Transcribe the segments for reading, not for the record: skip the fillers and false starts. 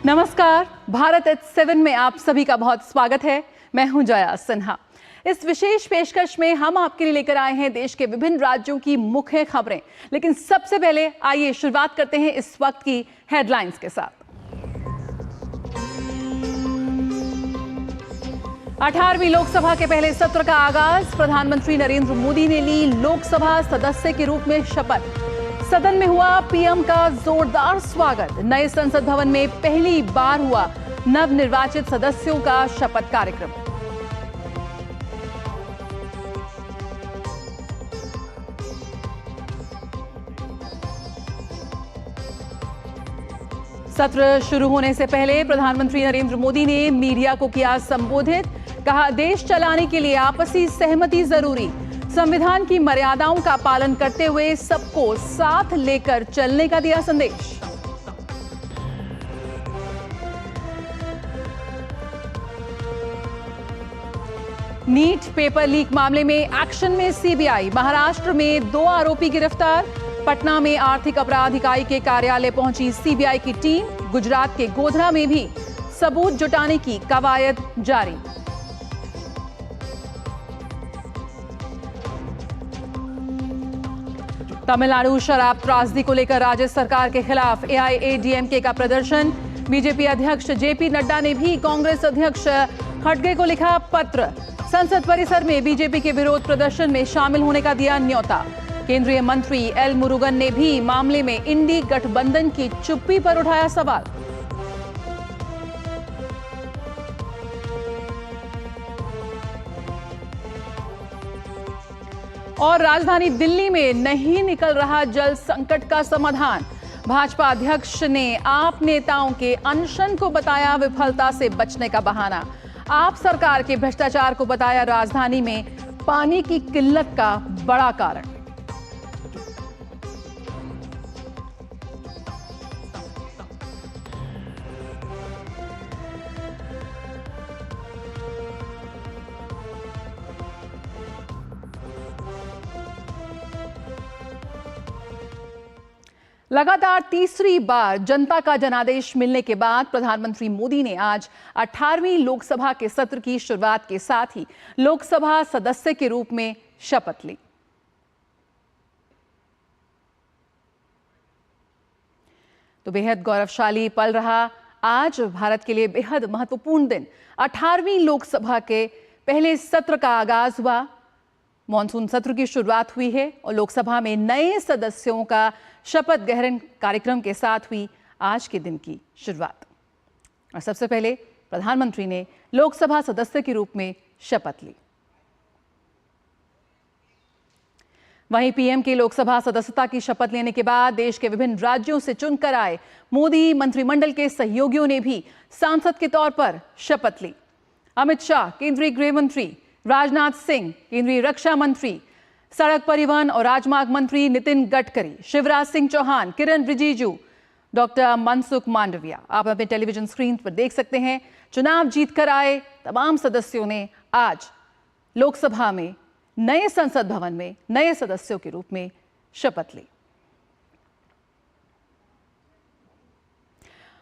नमस्कार, भारत H7 में आप सभी का बहुत स्वागत है। मैं हूं जया सिन्हा। इस विशेष पेशकश में हम आपके लिए लेकर आए हैं देश के विभिन्न राज्यों की मुख्य खबरें। लेकिन सबसे पहले आइए शुरुआत करते हैं इस वक्त की हेडलाइंस के साथ। 18वीं लोकसभा के पहले सत्र का आगाज। प्रधानमंत्री नरेंद्र मोदी ने ली लोकसभा सदस्य के रूप में शपथ। सदन में हुआ पीएम का जोरदार स्वागत। नए संसद भवन में पहली बार हुआ नवनिर्वाचित सदस्यों का शपथ कार्यक्रम। सत्र शुरू होने से पहले प्रधानमंत्री नरेंद्र मोदी ने मीडिया को किया संबोधित। कहा, देश चलाने के लिए आपसी सहमति जरूरी। संविधान की मर्यादाओं का पालन करते हुए सबको साथ लेकर चलने का दिया संदेश। नीट पेपर लीक मामले में एक्शन में सीबीआई। महाराष्ट्र में 2 आरोपी गिरफ्तार। पटना में आर्थिक अपराध इकाई के कार्यालय पहुंची सीबीआई की टीम। गुजरात के गोधरा में भी सबूत जुटाने की कवायद जारी। तमिलनाडु शराब त्रासदी को लेकर राज्य सरकार के खिलाफ एआईएडीएमके का प्रदर्शन। बीजेपी अध्यक्ष जेपी नड्डा ने भी कांग्रेस अध्यक्ष खड़गे को लिखा पत्र। संसद परिसर में बीजेपी के विरोध प्रदर्शन में शामिल होने का दिया न्योता। केंद्रीय मंत्री एल मुरुगन ने भी मामले में इंडी गठबंधन की चुप्पी पर उठाया सवाल। और राजधानी दिल्ली में नहीं निकल रहा जल संकट का समाधान। भाजपा अध्यक्ष ने आप नेताओं के अनशन को बताया विफलता से बचने का बहाना। आप सरकार के भ्रष्टाचार को बताया राजधानी में पानी की किल्लत का बड़ा कारण। लगातार तीसरी बार जनता का जनादेश मिलने के बाद प्रधानमंत्री मोदी ने आज 18वीं लोकसभा के सत्र की शुरुआत के साथ ही लोकसभा सदस्य के रूप में शपथ ली। तो बेहद गौरवशाली पल रहा आज भारत के लिए, बेहद महत्वपूर्ण दिन। 18वीं लोकसभा के पहले सत्र का आगाज हुआ। मॉनसून सत्र की शुरुआत हुई है और लोकसभा में नए सदस्यों का शपथ ग्रहण कार्यक्रम के साथ हुई आज के दिन की शुरुआत। और सबसे पहले प्रधानमंत्री ने लोकसभा सदस्य के रूप में शपथ ली। वहीं पीएम के लोकसभा सदस्यता की शपथ लेने के बाद देश के विभिन्न राज्यों से चुनकर आए मोदी मंत्रिमंडल के सहयोगियों ने भी सांसद के तौर पर शपथ ली। अमित शाह केंद्रीय गृह मंत्री, राजनाथ सिंह केंद्रीय रक्षा मंत्री, सड़क परिवहन और राजमार्ग मंत्री नितिन गडकरी, शिवराज सिंह चौहान, किरण रिजिजू, डॉक्टर मनसुख मांडविया। आप अपने टेलीविजन स्क्रीन पर देख सकते हैं। चुनाव जीतकर आए तमाम सदस्यों ने आज लोकसभा में नए संसद भवन में नए सदस्यों के रूप में शपथ ली।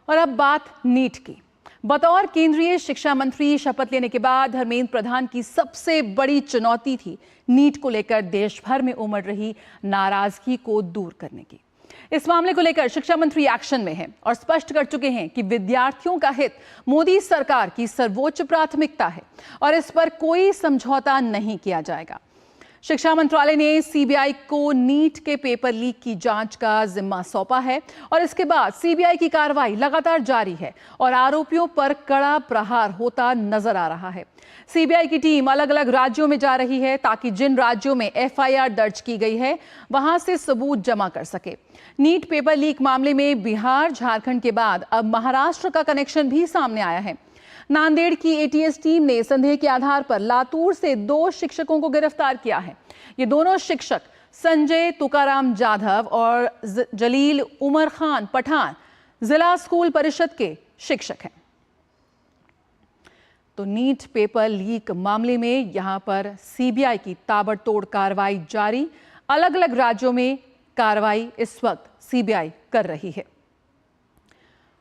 और अब बात नीट की। बतौर केंद्रीय शिक्षा मंत्री शपथ लेने के बाद धर्मेंद्र प्रधान की सबसे बड़ी चुनौती थी नीट को लेकर देश भर में उमड़ रही नाराजगी को दूर करने की। इस मामले को लेकर शिक्षा मंत्री एक्शन में हैं और स्पष्ट कर चुके हैं कि विद्यार्थियों का हित मोदी सरकार की सर्वोच्च प्राथमिकता है और इस पर कोई समझौता नहीं किया जाएगा। शिक्षा मंत्रालय ने सीबीआई को नीट के पेपर लीक की जांच का जिम्मा सौंपा है और इसके बाद सीबीआई की कार्रवाई लगातार जारी है और आरोपियों पर कड़ा प्रहार होता नजर आ रहा है। सीबीआई की टीम अलग अलग राज्यों में जा रही है ताकि जिन राज्यों में एफआईआर दर्ज की गई है वहां से सबूत जमा कर सके। नीट पेपर लीक मामले में बिहार, झारखंड के बाद अब महाराष्ट्र का कनेक्शन भी सामने आया है। नांदेड़ की एटीएस टीम ने संदेह के आधार पर लातूर से 2 शिक्षकों को गिरफ्तार किया है। ये दोनों शिक्षक संजय तुकाराम जाधव और जलील उमर खान पठान जिला स्कूल परिषद के शिक्षक हैं। तो नीट पेपर लीक मामले में यहां पर सीबीआई की ताबड़तोड़ कार्रवाई जारी। अलग अलग राज्यों में कार्रवाई इस वक्त सीबीआई कर रही है।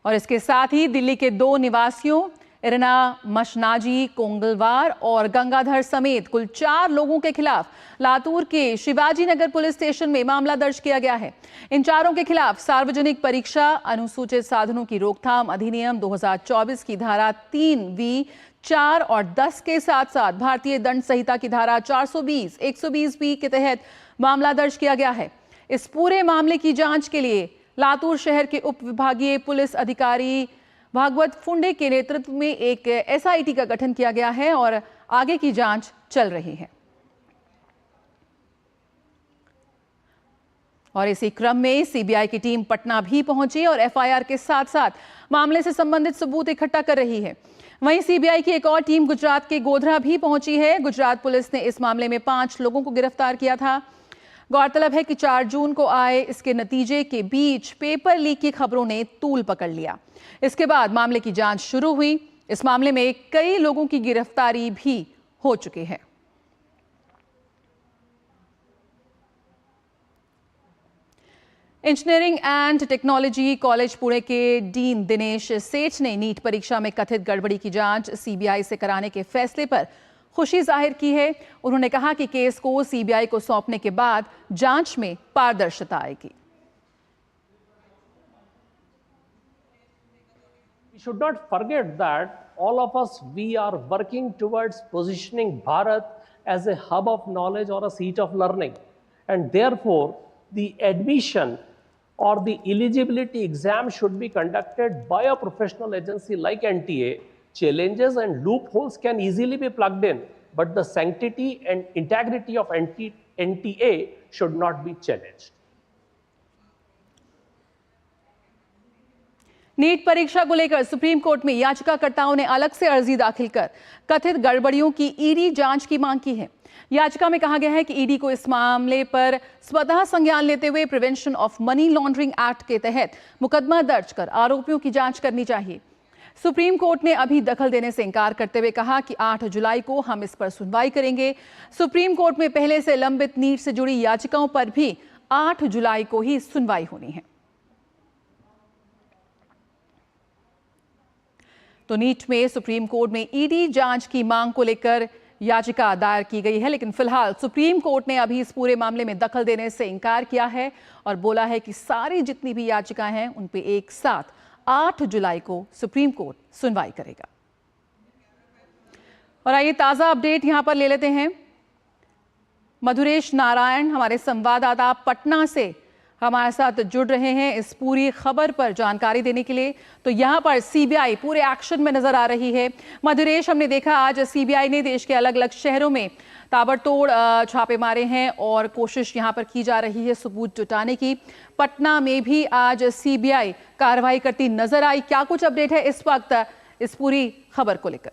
और इसके साथ ही दिल्ली के 2 निवासियों इरना मशनाजी कोंगलवार और गंगाधर समेत कुल 4 लोगों के खिलाफ लातूर के शिवाजी नगर पुलिस स्टेशन में मामला दर्ज किया गया है। इन चारों के खिलाफ सार्वजनिक परीक्षा अनुसूचित साधनों की रोकथाम अधिनियम 2024 की धारा 3(वी), 4 और 10 के साथ साथ भारतीय दंड संहिता की धारा 420, 120(बी) के तहत मामला दर्ज किया गया है। इस पूरे मामले की जांच के लिए लातूर शहर के उप विभागीय पुलिस अधिकारी भागवत फुंडे के नेतृत्व में एक एसआईटी का गठन किया गया है और आगे की जांच चल रही है। और इसी क्रम में सीबीआई की टीम पटना भी पहुंची और एफआईआर के साथ साथ मामले से संबंधित सबूत इकट्ठा कर रही है। वहीं सीबीआई की एक और टीम गुजरात के गोधरा भी पहुंची है। गुजरात पुलिस ने इस मामले में 5 लोगों को गिरफ्तार किया था। गौरतलब है कि 4 जून को आए इसके नतीजे के बीच पेपर लीक की खबरों ने तूल पकड़ लिया। इसके बाद मामले की जांच शुरू हुई। इस मामले में कई लोगों की गिरफ्तारी भी हो चुकी है। Engineering and technology college Pune के डीन दिनेश सेठ ने नीट परीक्षा में कथित गड़बड़ी की जांच सीबीआई से कराने के फैसले पर खुशी जाहिर की है। उन्होंने कहा कि केस को सीबीआई को सौंपने के बाद जांच में पारदर्शिता आएगी। We should not forget that all of us, we are working towards positioning Bharat as a hub of knowledge or a seat of learning. And therefore, the admission or the eligibility exam should be conducted by a professional agency like NTA. Challenges and loopholes can easily be plugged in, but the sanctity and integrity of NTA should not be challenged. NEET परीक्षा को लेकर supreme court में याचिकाकर्ताओं ने अलग से अर्जी दाखिल कर कथित गड़बड़ियों की ईडी जांच की मांग की है। याचिका में कहा गया है कि ईडी को इस मामले पर स्वतः संज्ञान लेते हुए prevention of money laundering act के तहत मुकदमा दर्ज कर आरोपियों की जांच करनी चाहिए। सुप्रीम कोर्ट ने अभी दखल देने से इनकार करते हुए कहा कि 8 जुलाई को हम इस पर सुनवाई करेंगे। सुप्रीम कोर्ट में पहले से लंबित नीट से जुड़ी याचिकाओं पर भी 8 जुलाई को ही सुनवाई होनी है। तो नीट में सुप्रीम कोर्ट में ईडी जांच की मांग को लेकर याचिका दायर की गई है, लेकिन फिलहाल सुप्रीम कोर्ट ने अभी इस पूरे मामले में दखल देने से इनकार किया है और बोला है कि सारी जितनी भी याचिकाएं हैं उन पे एक साथ 8 जुलाई को सुप्रीम कोर्ट सुनवाई करेगा। और आइए ताजा अपडेट यहां पर ले लेते हैं। मधुरेश नारायण हमारे संवाददाता पटना से हमारे साथ जुड़ रहे हैं इस पूरी खबर पर जानकारी देने के लिए। तो यहां पर सीबीआई पूरे एक्शन में नजर आ रही है। मधुरेश, हमने देखा आज सीबीआई ने देश के अलग अलग शहरों में ताबड़तोड़ छापे मारे हैं और कोशिश यहां पर की जा रही है सबूत जुटाने की। पटना में भी आज सीबीआई कार्रवाई करती नजर आई। क्या कुछ अपडेट है इस वक्त इस पूरी खबर को लेकर?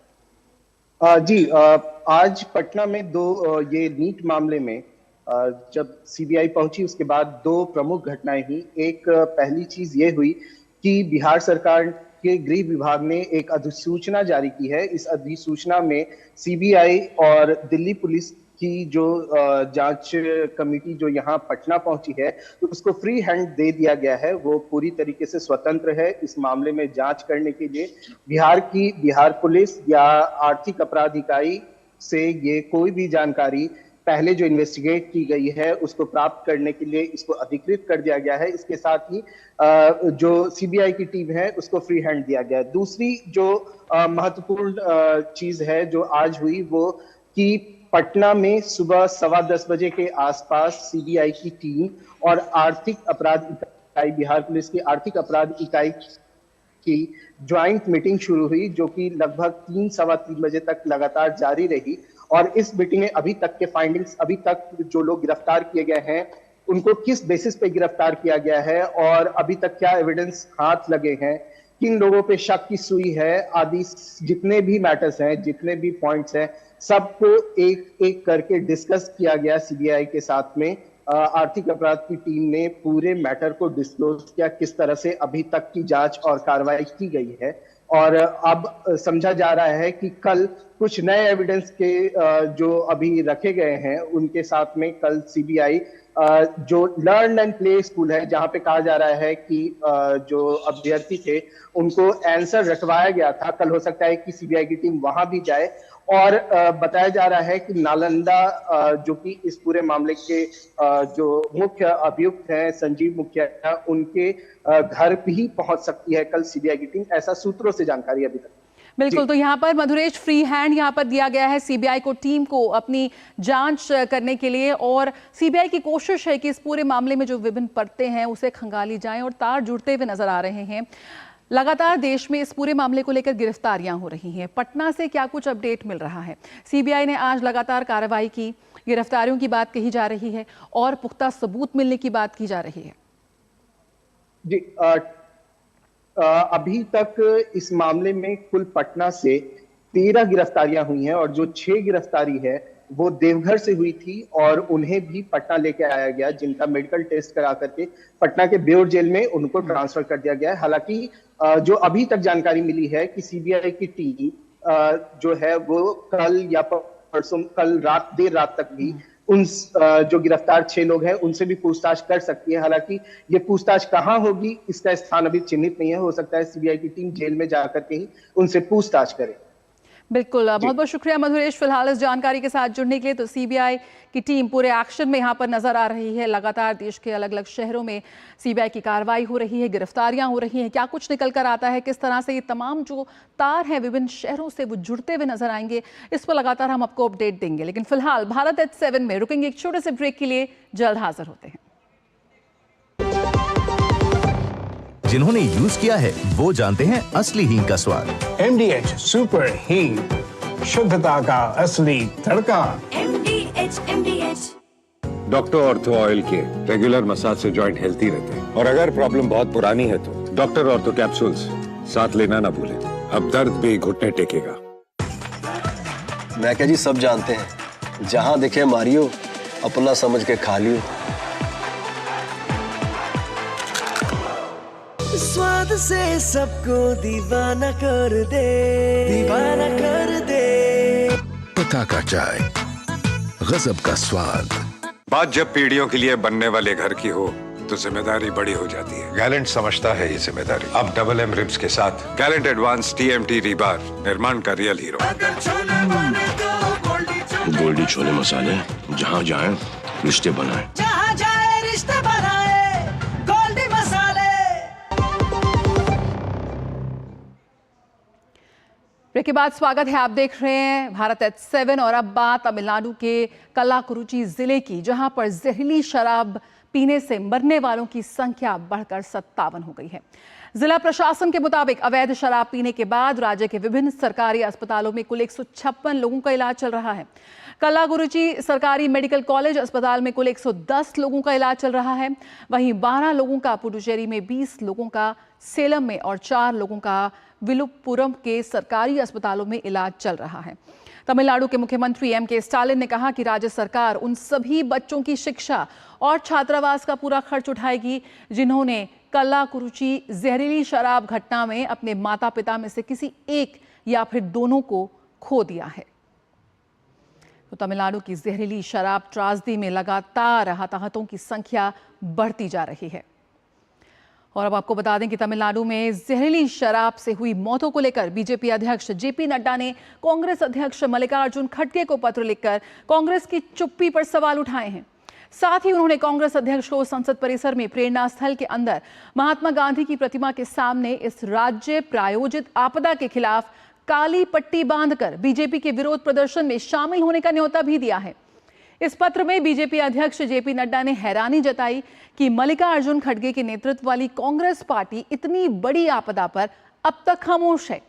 जी, आज पटना में ये नीट मामले में जब सीबीआई पहुंची उसके बाद 2 प्रमुख घटनाएं हुई। एक पहली चीज ये हुई कि बिहार सरकार के गृह विभाग ने एक अधिसूचना जारी की है। इस अधिसूचना में सीबीआई और दिल्ली पुलिस की जो जांच कमेटी जो यहाँ पटना पहुंची है तो उसको फ्री हैंड दे दिया गया है। वो पूरी तरीके से स्वतंत्र है इस मामले में जांच करने के लिए। बिहार पुलिस या आर्थिक अपराध इकाई से ये कोई भी जानकारी पहले जो इन्वेस्टिगेट की गई है उसको प्राप्त करने के लिए इसको अधिकृत कर दिया गया है। इसके साथ ही जो सीबीआई की टीम है उसको फ्री हैंड दिया गया है। दूसरी जो महत्वपूर्ण चीज है जो आज हुई वो कि पटना में सुबह 10:15 बजे के आसपास सीबीआई की टीम और आर्थिक अपराध इकाई बिहार पुलिस की आर्थिक अपराध इकाई की ज्वाइंट मीटिंग शुरू हुई जो कि लगभग 3-3:15 बजे तक लगातार जारी रही। और इस मीटिंग में अभी तक के फाइंडिंग्स, अभी तक जो लोग गिरफ्तार किए गए हैं उनको किस बेसिस पे गिरफ्तार किया गया है और अभी तक क्या एविडेंस हाथ लगे हैं, किन लोगों पे शक की सुई है आदि जितने भी मैटर्स हैं, जितने भी पॉइंट्स हैं, सबको एक एक करके डिस्कस किया गया सीबीआई के साथ में। आर्थिक अपराध की टीम ने पूरे मैटर को डिस्क्लोज किया, किस तरह से अभी तक की जांच और कार्रवाई की गई है। और अब समझा जा रहा है कि कल कुछ नए एविडेंस के जो अभी रखे गए हैं उनके साथ में कल सीबीआई जो लर्न एंड प्ले स्कूल है, जहां पे कहा जा रहा है कि जो अभ्यर्थी थे उनको आंसर रटवाया गया था, कल हो सकता है कि सीबीआई की टीम वहां भी जाए। और बताया जा रहा है कि नालंदा जो कि इस पूरे मामले के जो मुख्य अभियुक्त हैं संजीव मुखिया, उनके घर भी पहुंच सकती है कल सीबीआई की टीम, ऐसा सूत्रों से जानकारी अभी तक। बिल्कुल, तो यहाँ पर मधुरेश फ्री हैंड यहाँ पर दिया गया है सीबीआई को, टीम को अपनी जांच करने के लिए, और सीबीआई की कोशिश है कि इस पूरे मामले में जो विभिन्न परतें हैं उसे खंगाली जाएं, और तार जुड़ते हुए नजर आ रहे हैं। लगातार देश में इस पूरे मामले को लेकर गिरफ्तारियां हो रही हैं। पटना से क्या कुछ अपडेट मिल रहा है? सीबीआई ने आज लगातार कार्रवाई की, गिरफ्तारियों की बात कही जा रही है और पुख्ता सबूत मिलने की बात की जा रही है। जी, अभी तक इस मामले में कुल पटना से 13 गिरफ्तारियां हुई हैं, और जो 6 गिरफ्तारी है वो देवघर से हुई थी, और उन्हें भी पटना लेके आया गया, जिनका मेडिकल टेस्ट करा करके पटना के बेउर जेल में उनको ट्रांसफर कर दिया गया है। हालांकि जो अभी तक जानकारी मिली है कि सीबीआई की टीम जो है वो कल या परसों, कल रात, देर रात तक भी उन जो गिरफ्तार 6 लोग हैं उनसे भी पूछताछ कर सकती है। हालांकि ये पूछताछ कहां होगी इसका स्थान अभी चिन्हित नहीं है, हो सकता है सीबीआई की टीम जेल में जाकर के ही उनसे पूछताछ करे। बिल्कुल, बहुत बहुत शुक्रिया मधुरेश फिलहाल इस जानकारी के साथ जुड़ने के लिए। तो सीबीआई की टीम पूरे एक्शन में यहाँ पर नजर आ रही है। लगातार देश के अलग अलग शहरों में सीबीआई की कार्रवाई हो रही है, गिरफ्तारियां हो रही हैं। क्या कुछ निकल कर आता है, किस तरह से ये तमाम जो तार हैं विभिन्न शहरों से वो जुड़ते हुए नजर आएंगे, इस पर लगातार हम आपको अपडेट देंगे। लेकिन फिलहाल भारत एट 7 में रुकेंगे एक छोटे से ब्रेक के लिए, जल्द हाजिर होते हैं। जिन्होंने यूज किया है वो जानते हैं असली हींग का स्वाद। MDH सुपर हींग, शुद्धता का असली तड़का। MDH डॉक्टर ऑर्थो ऑयल के रेगुलर मसाज से जॉइंट हेल्थी रहते हैं, और अगर प्रॉब्लम बहुत पुरानी है तो डॉक्टर ऑर्थो कैप्सूल्स साथ लेना ना भूलें। अब दर्द भी घुटने टेकेगा। मैं क्या जी, सब जानते हैं, जहां दिखे मारियो, अपना समझ के खा लियो। स्वाद से सबको दीवाना कर दे, दीवाना कर दे। पता का चाय, गजब का स्वाद। बात जब पीढ़ियों के लिए बनने वाले घर की हो तो जिम्मेदारी बड़ी हो जाती है। गैलेंट समझता है ये जिम्मेदारी। अब डबल एम रिब्स के साथ गैलेंट एडवांस TMT रीबार, निर्माण का रियल हीरो। गोल्डी छोले मसाले, जहाँ जाए रिश्ते बनाए, जहाँ जाए रिश्ते बनाए, गोल्डी मसाले। ब्रेक के बाद स्वागत है, आप देख रहे हैं भारत एट 7। और अब बात तमिलनाडु के कल्लाकुरुची जिले की, जहां पर जहरीली शराब पीने से मरने वालों की संख्या बढ़कर 57 हो गई है। जिला प्रशासन के मुताबिक अवैध शराब पीने के बाद राज्य के विभिन्न सरकारी अस्पतालों में कुल 156 लोगों का इलाज चल रहा है। कल्लाकुरुची सरकारी मेडिकल कॉलेज अस्पताल में कुल 110 लोगों का इलाज चल रहा है। वहीं 12 लोगों का पुडुचेरी में, 20 लोगों का सेलम में और 4 लोगों का विलुपुरम के सरकारी अस्पतालों में इलाज चल रहा है। तमिलनाडु के मुख्यमंत्री MK स्टालिन ने कहा कि राज्य सरकार उन सभी बच्चों की शिक्षा और छात्रावास का पूरा खर्च उठाएगी जिन्होंने कल्लाकुरुची जहरीली शराब घटना में अपने माता पिता में से किसी एक या फिर दोनों को खो दिया है। तो तमिलनाडु की जहरीली शराब त्रासदी में लगातार हताहतों की संख्या बढ़ती जा रही है। और अब आपको बता दें कि तमिलनाडु में जहरीली शराब से हुई मौतों को लेकर बीजेपी अध्यक्ष JP नड्डा ने कांग्रेस अध्यक्ष मल्लिकार्जुन खड़गे को पत्र लिखकर कांग्रेस की चुप्पी पर सवाल उठाए हैं। साथ ही उन्होंने कांग्रेस अध्यक्ष को संसद परिसर में प्रेरणा स्थल के अंदर महात्मा गांधी की प्रतिमा के सामने इस राज्य प्रायोजित आपदा के खिलाफ काली पट्टी बांधकर बीजेपी के विरोध प्रदर्शन में शामिल होने का न्योता भी दिया है। इस पत्र में बीजेपी अध्यक्ष JP नड्डा ने हैरानी जताई कि मल्लिकार्जुन खड़गे के नेतृत्व वाली कांग्रेस पार्टी इतनी बड़ी आपदा पर अब तक खामोश है।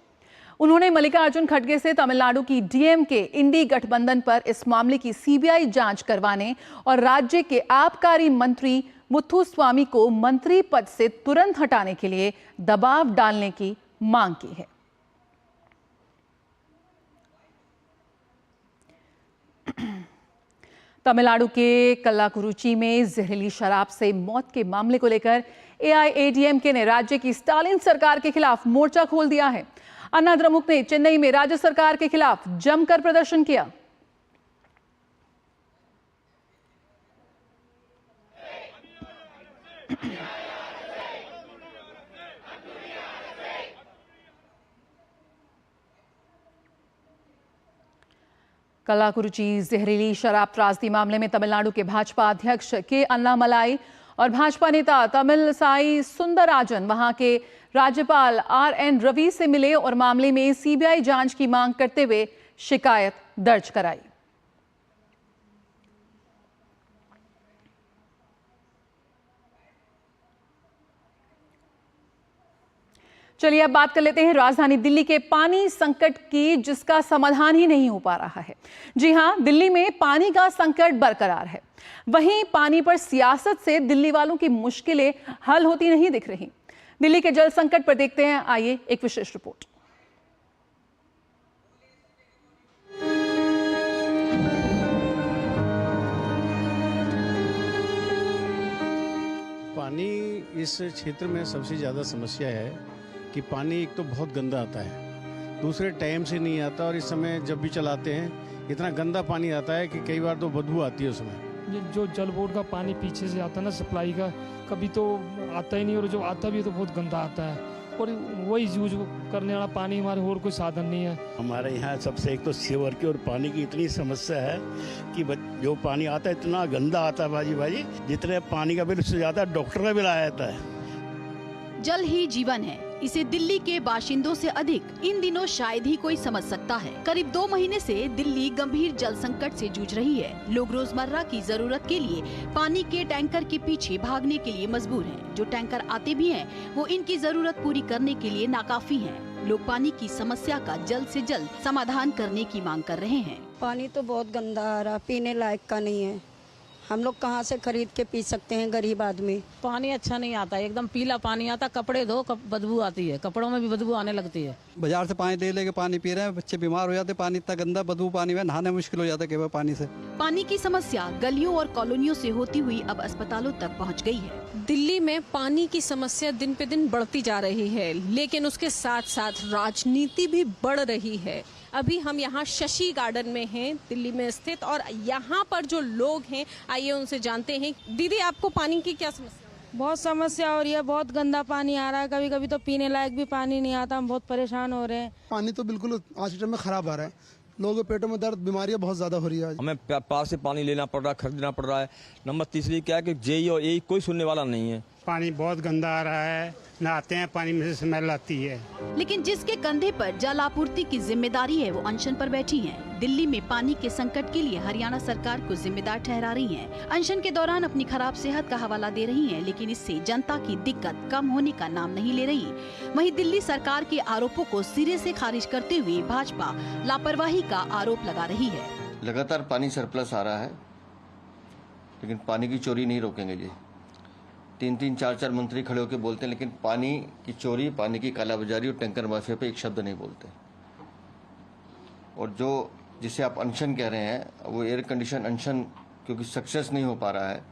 उन्होंने मल्लिकार्जुन खड़गे से तमिलनाडु की DMK इंडी गठबंधन पर इस मामले की CBI जांच करवाने और राज्य के आबकारी मंत्री मुथुस्वामी को मंत्री पद से तुरंत हटाने के लिए दबाव डालने की मांग की है। तमिलनाडु के कल्लाकुरुची में जहरीली शराब से मौत के मामले को लेकर AIADMK ने राज्य की स्टालिन सरकार के खिलाफ मोर्चा खोल दिया है। अन्ना द्रमुक ने चेन्नई में राज्य सरकार के खिलाफ जमकर प्रदर्शन किया। कलाकुरुचि जहरीली शराब त्रासदी मामले में तमिलनाडु के भाजपा अध्यक्ष के अन्नामलाई और भाजपा नेता तमिलसाई सुंदरराजन वहां के राज्यपाल RN रवि से मिले और मामले में CBI जांच की मांग करते हुए शिकायत दर्ज कराई। चलिए अब बात कर लेते हैं राजधानी दिल्ली के पानी संकट की, जिसका समाधान ही नहीं हो पा रहा है। जी हां, दिल्ली में पानी का संकट बरकरार है। वहीं पानी पर सियासत से दिल्ली वालों की मुश्किलें हल होती नहीं दिख रही। दिल्ली के जल संकट पर देखते हैं, आइए एक विशेष रिपोर्ट। पानी इस क्षेत्र में सबसे ज़्यादा समस्या है कि पानी एक तो बहुत गंदा आता है, दूसरे टाइम से नहीं आता, और इस समय जब भी चलाते हैं इतना गंदा पानी आता है कि कई बार तो बदबू आती है उसमें। जो जल बोर्ड का पानी पीछे से आता है ना सप्लाई का, कभी तो आता ही नहीं, और जो आता भी है तो बहुत गंदा आता है, और वही यूज करने वाला पानी हमारे और कोई साधन नहीं है। हमारे यहाँ सबसे एक तो सीवर की और पानी की इतनी समस्या है कि जो पानी आता है इतना गंदा आता है बाजी, जितने पानी का बिल उससे ज़्यादा डॉक्टर का बिल आ जाता है। जल ही जीवन है, इसे दिल्ली के बाशिंदों से अधिक इन दिनों शायद ही कोई समझ सकता है। करीब 2 महीने से दिल्ली गंभीर जल संकट से जूझ रही है। लोग रोजमर्रा की जरूरत के लिए पानी के टैंकर के पीछे भागने के लिए मजबूर हैं। जो टैंकर आते भी हैं, वो इनकी जरूरत पूरी करने के लिए नाकाफी हैं। लोग पानी की समस्या का जल्द से जल्द समाधान करने की मांग कर रहे हैं। पानी तो बहुत गंदा आ रहा, पीने लायक का नहीं है। हम लोग कहाँ से खरीद के पी सकते हैं, गरीब आदमी। पानी अच्छा नहीं आता, एकदम पीला पानी आता, कपड़े धो बदबू आती है, कपड़ों में भी बदबू आने लगती है। बाजार से पानी ले पानी पी रहे हैं, बच्चे बीमार हो जाते, पानी इतना गंदा बदबू पानी में नहाने मुश्किल हो जाता है केवल पानी से। पानी की समस्या गलियों और कॉलोनियों से होती हुई अब अस्पतालों तक पहुंच गई है। दिल्ली में पानी की समस्या दिन पे दिन बढ़ती जा रही है, लेकिन उसके साथ साथ राजनीति भी बढ़ रही है। अभी हम यहाँ शशि गार्डन में हैं, दिल्ली में स्थित, और यहाँ पर जो लोग हैं आइए उनसे जानते हैं। दीदी, आपको पानी की क्या समस्या? बहुत समस्या हो रही है, बहुत गंदा पानी आ रहा है, कभी कभी तो पीने लायक भी पानी नहीं आता, हम बहुत परेशान हो रहे हैं। पानी तो बिल्कुल आज के टाइम में खराब आ रहा है, लोगों के पेटों में दर्द, बीमारियां बहुत ज्यादा हो रही है। हमें पास से पानी लेना पड़ रहा है, खरीदना पड़ रहा है। नंबर तीसरी क्या है कि जेई और ए कोई सुनने वाला नहीं है। पानी बहुत गंदा आ रहा है, नहाते हैं पानी में से स्मेल आती है। लेकिन जिसके कंधे पर जल आपूर्ति की जिम्मेदारी है, वो अनशन पर बैठी हैं। दिल्ली में पानी के संकट के लिए हरियाणा सरकार को जिम्मेदार ठहरा रही हैं। अनशन के दौरान अपनी खराब सेहत का हवाला दे रही हैं, लेकिन इससे जनता की दिक्कत कम होने का नाम नहीं ले रही। वहीं दिल्ली सरकार के आरोपों को सिरे से खारिज करते हुए भाजपा लापरवाही का आरोप लगा रही है। लगातार पानी सरप्लस आ रहा है, लेकिन पानी की चोरी नहीं रोकेंगे जी। 3-3, 4-4 मंत्री खड़े होकर बोलते हैं, लेकिन पानी की चोरी, पानी की कालाबाजारी और टैंकर माफिया पे एक शब्द नहीं बोलते। और जो जिसे आप अनशन कह रहे हैं, वो एयर कंडीशन अनशन क्योंकि सक्सेस नहीं हो पा रहा है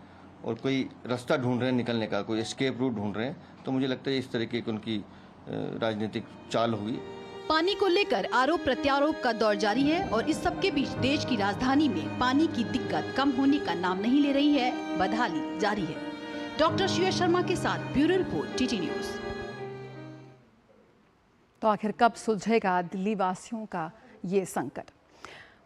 और कोई रास्ता ढूंढ रहे हैं निकलने का, कोई एस्केप रूट ढूंढ रहे हैं, तो मुझे लगता है इस तरीके की उनकी राजनीतिक चाल होगी। पानी को लेकर आरोप प्रत्यारोप का दौर जारी है और इस सब के बीच देश की राजधानी में पानी की दिक्कत कम होने का नाम नहीं ले रही है, बदहाली जारी है। डॉक्टर शिव शर्मा के साथ ब्यूरो रिपोर्ट, टीटी न्यूज। तो आखिर कब सुलझेगा दिल्ली वासियों का ये संकट?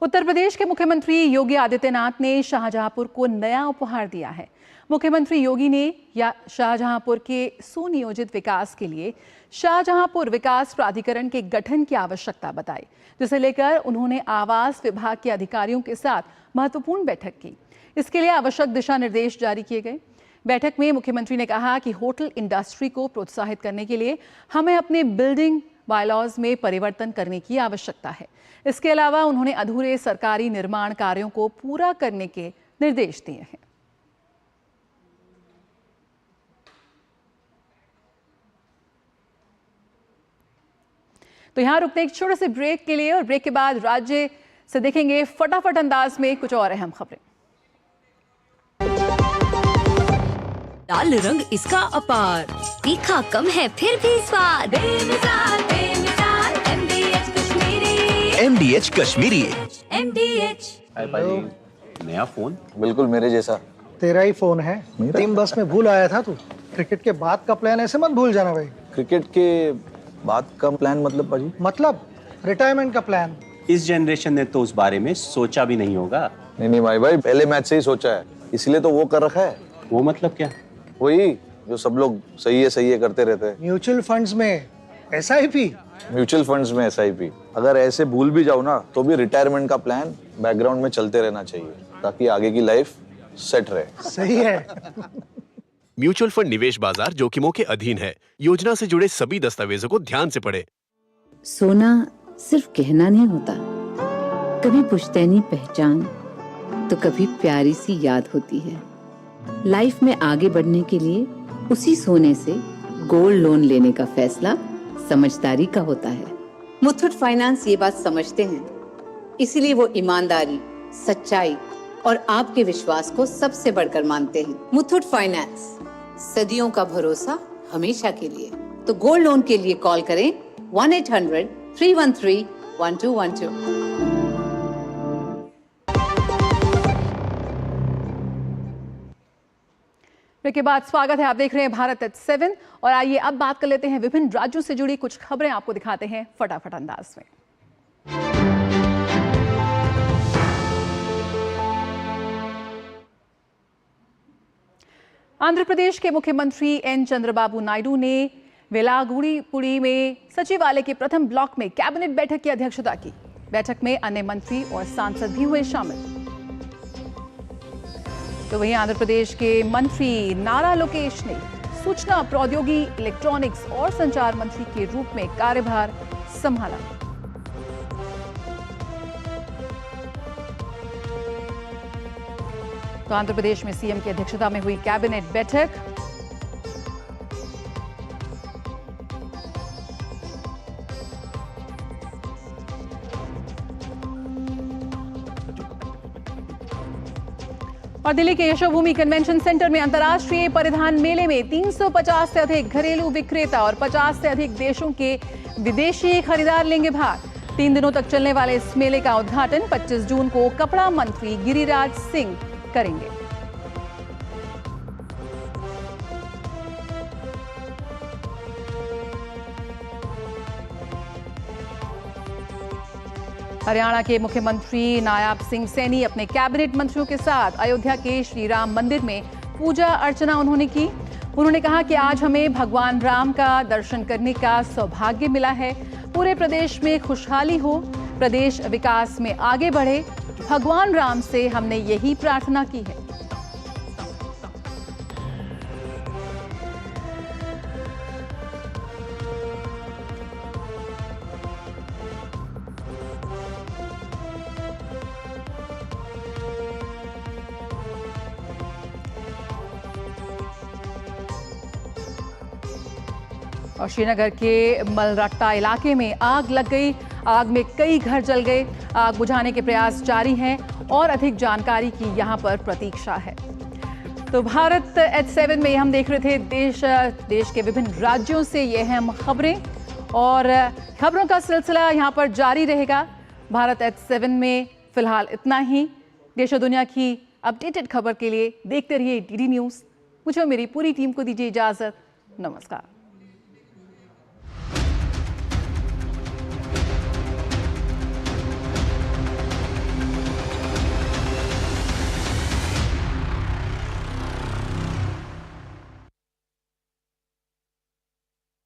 उत्तर प्रदेश के मुख्यमंत्री योगी आदित्यनाथ ने शाहजहांपुर को नया उपहार दिया है। मुख्यमंत्री योगी ने शाहजहांपुर के सुनियोजित विकास के लिए शाहजहांपुर विकास प्राधिकरण के गठन की आवश्यकता बताई, जिसे लेकर उन्होंने आवास विभाग के अधिकारियों के साथ महत्वपूर्ण बैठक की। इसके लिए आवश्यक दिशा निर्देश जारी किए गए। बैठक में मुख्यमंत्री ने कहा कि होटल इंडस्ट्री को प्रोत्साहित करने के लिए हमें अपने बिल्डिंग बायलॉज में परिवर्तन करने की आवश्यकता है। इसके अलावा उन्होंने अधूरे सरकारी निर्माण कार्यों को पूरा करने के निर्देश दिए हैं। तो यहां रुकते हैं एक छोटे से ब्रेक के लिए, और ब्रेक के बाद राज्य से देखेंगे फटाफट अंदाज में कुछ और अहम खबरें। लाल रंग इसका अपार, तीखा कम है फिर भी स्वाद। बेमिसाल बेमिसाल MDH Kashmiri. MDH Kashmiri. MDH। नया फोन? बिल्कुल मेरे जैसा। तेरा ही फोन है, टीम बस में भूल आया था तू। क्रिकेट के बाद का प्लान ऐसे मत भूल जाना भाई। क्रिकेट के बाद का प्लान मतलब पाजी? मतलब रिटायरमेंट का प्लान। इस जनरेशन ने तो उस बारे में सोचा भी नहीं होगा। नहीं भाई पहले मैच से ही सोचा है, इसलिए तो वो कर रखा है। वो मतलब क्या? वही जो सब लोग सही है करते रहते हैं। म्यूचुअल फंड्स में SIP। म्यूचुअल फंड्स में SIP। अगर ऐसे भूल भी जाओ ना तो भी रिटायरमेंट का प्लान बैकग्राउंड में चलते रहना चाहिए ताकि आगे की लाइफ सेट रहे। सही है। म्यूचुअल फंड निवेश बाजार जोखिमों के अधीन है। योजना से जुड़े सभी दस्तावेजों को ध्यान से पढ़ें। सोना सिर्फ गहना नहीं होता, कभी पुश्तैनी पहचान तो कभी प्यारी सी याद होती है। लाइफ में आगे बढ़ने के लिए उसी सोने से गोल्ड लोन लेने का फैसला समझदारी का होता है। मुथूट फाइनेंस ये बात समझते हैं, इसीलिए वो ईमानदारी, सच्चाई और आपके विश्वास को सबसे बढ़कर मानते हैं। मुथूट फाइनेंस, सदियों का भरोसा हमेशा के लिए। तो गोल्ड लोन के लिए कॉल करें 1-800-313-1212। के बाद स्वागत है, आप देख रहे हैं भारत एट 7 और आइए अब बात कर लेते हैं विभिन्न राज्यों से जुड़ी कुछ खबरें आपको दिखाते हैं फटाफट अंदाज में। आंध्र प्रदेश के मुख्यमंत्री N. चंद्रबाबू नायडू ने वेलागुड़ीपुड़ी में सचिवालय के प्रथम ब्लॉक में कैबिनेट बैठक की अध्यक्षता की। बैठक में अन्य मंत्री और सांसद भी हुए शामिल। तो वहीं आंध्र प्रदेश के मंत्री नारा लोकेश ने सूचना प्रौद्योगिकी, इलेक्ट्रॉनिक्स और संचार मंत्री के रूप में कार्यभार संभाला। तो आंध्र प्रदेश में सीएम की अध्यक्षता में हुई कैबिनेट बैठक। और दिल्ली के यशोभूमि कन्वेंशन सेंटर में अंतर्राष्ट्रीय परिधान मेले में 350 से अधिक घरेलू विक्रेता और 50 से अधिक देशों के विदेशी खरीदार लेंगे भाग। 3 दिनों तक चलने वाले इस मेले का उद्घाटन 25 जून को कपड़ा मंत्री गिरिराज सिंह करेंगे। हरियाणा के मुख्यमंत्री नायाब सिंह सैनी अपने कैबिनेट मंत्रियों के साथ अयोध्या के श्री राम मंदिर में पूजा अर्चना उन्होंने की। उन्होंने कहा कि आज हमें भगवान राम का दर्शन करने का सौभाग्य मिला है। पूरे प्रदेश में खुशहाली हो, प्रदेश विकास में आगे बढ़े, भगवान राम से हमने यही प्रार्थना की है। और श्रीनगर के मलरट्टा इलाके में आग लग गई। आग में कई घर जल गए। आग बुझाने के प्रयास जारी हैं और अधिक जानकारी की यहां पर प्रतीक्षा है। तो भारत एट 7 में हम देख रहे थे देश के विभिन्न राज्यों से ये अहम खबरें और खबरों का सिलसिला यहां पर जारी रहेगा। भारत एट 7 में फिलहाल इतना ही। देश और दुनिया की अपडेटेड खबर के लिए देखते रहिए DD न्यूज़। मुझे और मेरी पूरी टीम को दीजिए इजाजत। नमस्कार।